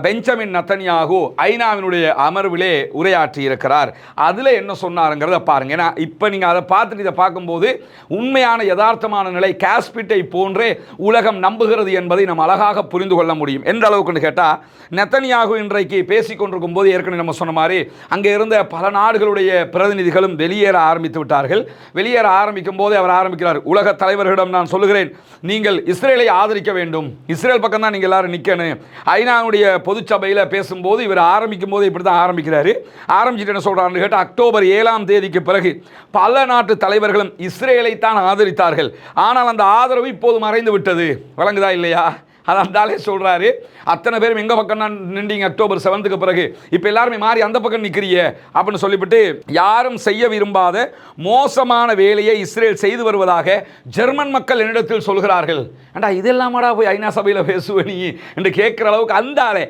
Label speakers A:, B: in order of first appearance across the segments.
A: Benjamin Netanyahu ஐநாவினுடைய அமர்விலே உரையாற்றி இருக்கிறார். அதில் என்ன சொன்னாருங்கிறத பாருங்க. ஏன்னா இப்போ நீங்கள் அதை பார்த்துட்டு இதை பார்க்கும்போது உண்மையான யதார்த்தமான நிலை காஸ்பிட்டை போன்றே உலகம் நம்புகிறது என்பதை நம்ம அழகாக புரிந்து கொள்ள முடியும். எந்த அளவுக்குன்னு கேட்டால், நெத்தன்யாகு இன்றைக்கு பேசிக்கொண்டிருக்கும் போது ஏற்கனவே நம்ம சொன்ன மாதிரி அங்கே இருந்த பல நாடுகளுடைய பிரதிநிதிகளும் வெளியேற ஆரம்பித்து விட்டார்கள். வெளியேற ஆரம்பிக்கும் போது அவர் ஆரம்பிக்கிறார், உலக தலைவர்களிடம் நான் சொல்லுகிறேன், நீங்கள் இஸ்ரேலை ஆதரிக்க வேண்டும், இஸ்ரேல் பக்கம் தான் நீங்கள் எல்லாரும் நிற்கணும். ஐநாவுடைய பொதுச்சபையில் பேசும்போது இவர் ஆரம்பிக்கும் போது இப்படி தான் ஆரம்பிக்கிறாரு. ஆரம்பிச்சுட்டு என்ன சொல்கிறாருன்னு கேட்டால், அக்டோபர் 7ஆம் தேதிக்கு பிறகு பல நாட்டு தலைவர்களும் இஸ்ரேலை தான் ஆதரித்தார்கள், ஆனால் அந்த ஆதரவு இப்போது மறைந்து விட்டது. வழங்குதா இல்லையா? அதாலே சொல்கிறாரு, அத்தனை பேரும் எங்கள் பக்கம் தான் நின்றீங்க அக்டோபர் 7க்கு பிறகு, இப்போ எல்லாருமே மாறி அந்த பக்கம் நிற்கிறீங்க அப்படின்னு சொல்லிவிட்டு, யாரும் செய்ய விரும்பாத மோசமான வேலையை இஸ்ரேல் செய்து வருவதாக ஜெர்மன் மக்கள் என்னிடத்தில் சொல்கிறார்கள். ஏண்டா இதெல்லாமாடா போய் ஐநா சபையில் பேசுவேன் நீ என்று கேட்குற அளவுக்கு அந்த ஆளே,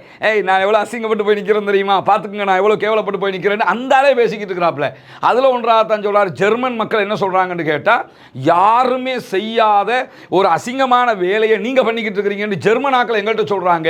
A: நான் எவ்வளோ அசிங்கப்பட்டு போய் நிற்கிறேன் தெரியுமா, பார்த்துக்குங்க நான் எவ்வளோ கேவலப்பட்டு போய் நிற்கிறேன்னு அந்த ஆளே பேசிக்கிட்டு இருக்கிறாப்புல. அதில் ஒன்றாக தான் சொல்கிறார், ஜெர்மன் மக்கள் என்ன சொல்கிறாங்கன்னு கேட்டால், யாருமே செய்யாத ஒரு அசிங்கமான வேலையை நீங்கள் பண்ணிக்கிட்டு இருக்கிறீங்கன்னு ஜெர்மனாக்கள் எங்கள்கிட்ட சொல்கிறாங்க.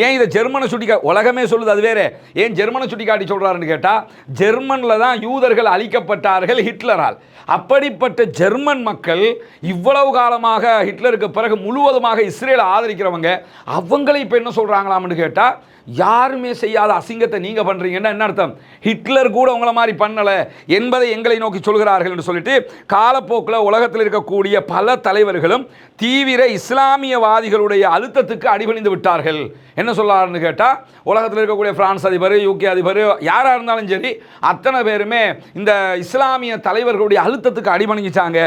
A: ஏன் இதை ஜெர்மனை சுட்டி உலகமே சொல்லுது, அது வேற, ஏன் ஜெர்மனை சுட்டி காட்டி சொல்கிறாருன்னு கேட்டால், ஜெர்மனில் தான் யூதர்கள் அழிக்கப்பட்டார்கள் ஹிட்லரால். அப்படிப்பட்ட ஜெர்மன் மக்கள் இவ்வளவு காலமாக ஹிட்லருக்கு பிறகு முழுவதுமாக இஸ்ரேலை ஆதரிக்கிறவங்க, அவங்களை இப்போ என்ன சொல்கிறாங்களாம்னு கேட்டால், யாருமே செய்யாத அசிங்கத்தை நீங்கள் பண்ணுறீங்கன்னா என்ன அர்த்தம், ஹிட்லர் கூட உங்களை மாதிரி பண்ணலை என்பதை எங்களை நோக்கி சொல்கிறார்கள் என்று சொல்லிட்டு, காலப்போக்கில் உலகத்தில் இருக்கக்கூடிய பல தலைவர்களும் தீவிர இஸ்லாமியவாதிகளுடைய அழுத்தத்துக்கு அடிபணிந்து விட்டார்கள். என்ன சொல்லாருன்னு கேட்டால், உலகத்தில் இருக்கக்கூடிய பிரான்ஸ் அதிபர், யூகே அதிபர், யாராக இருந்தாலும் சரி, அத்தனை பேருமே இந்த இஸ்லாமிய தலைவர்களுடைய அழுத்தத்துக்கு அடிபணிஞ்சாங்க.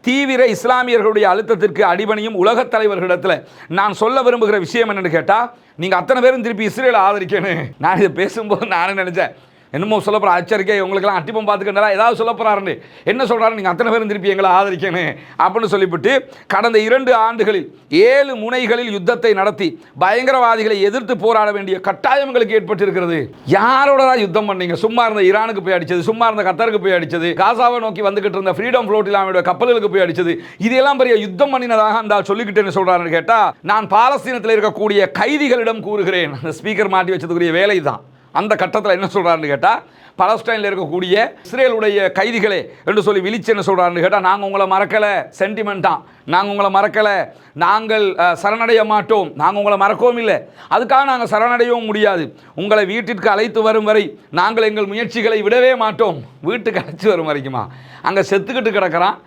A: தீவிர இஸ்லாமியர்களுடைய அழுத்தத்திற்கு அடிபணியும் உலகத் தலைவர்களிடத்தில் நான் சொல்ல விரும்புகிற விஷயம் என்னன்னு கேட்டால், நீங்கள் அத்தனை பேரும் திருப்பி இஸ்ரேலை ஆதரிக்கணும். நான் இதை பேசும்போது நானே நினச்சேன், என்னமோ சொல்ல போகிற அச்சரிக்கை உங்களுக்கெல்லாம் அட்டிப்பம் பார்த்துக்கிட்டா ஏதாவது சொல்ல போகிறாருன்னு. என்ன சொல்கிறாரு, நீங்கள் அத்தனை பேரும் திருப்பி எங்களை ஆதரிக்கணும் அப்படின்னு சொல்லிவிட்டு, கடந்த 2 ஆண்டுகளில் 7 முனைகளில் யுத்தத்தை நடத்தி பயங்கரவாதிகளை எதிர்த்து போராட வேண்டிய கட்டாயங்களுக்கு ஏற்பட்டிருக்கிறது. யாரோட தான் யுத்தம் பண்ணீங்க? சும்மா இருந்த ஈரானுக்கு போய் அடிச்சது, சும்மா இருந்த கத்தருக்கு போய் அடிச்சது, காசாவை நோக்கி வந்துகிட்டு இருந்த ஃப்ரீடம் ஃப்ளோட்டிலாவுடைய கப்பல்களுக்கு போய் அடிச்சது, இதெல்லாம் பெரிய யுத்தம் பண்ணினதாக அந்த சொல்லிக்கிட்டு என்ன சொல்கிறாருன்னு கேட்டால், நான் பாலஸ்தீனத்தில் இருக்கக்கூடிய கைதிகளிடம் கூறுகிறேன். அந்த ஸ்பீக்கர் மாட்டி வச்சதுக்குரிய வேலை தான். அந்த கட்டத்தில் என்ன சொல்கிறாருன்னு கேட்டால், பலஸ்டைனில் இருக்கக்கூடிய இஸ்ரேலுடைய கைதிகளே என்று சொல்லி விழிச்சு என்ன சொல்கிறாருன்னு கேட்டால், நாங்கள் உங்களை மறக்கலை, சென்டிமெண்ட்டாக நாங்கள் உங்களை மறக்கலை, நாங்கள் சரணடைய மாட்டோம், நாங்கள் உங்களை மறக்கவும் இல்லை, அதுக்காக நாங்கள் சரணடையவும் முடியாது, உங்களை வீட்டிற்கு அழைத்து வரும் வரை நாங்கள் எங்கள் முயற்சிகளை விடவே மாட்டோம். வீட்டுக்கு அழைச்சி வரும் வரைக்குமா? அங்கே செத்துக்கிட்டு கிடக்கிறான்,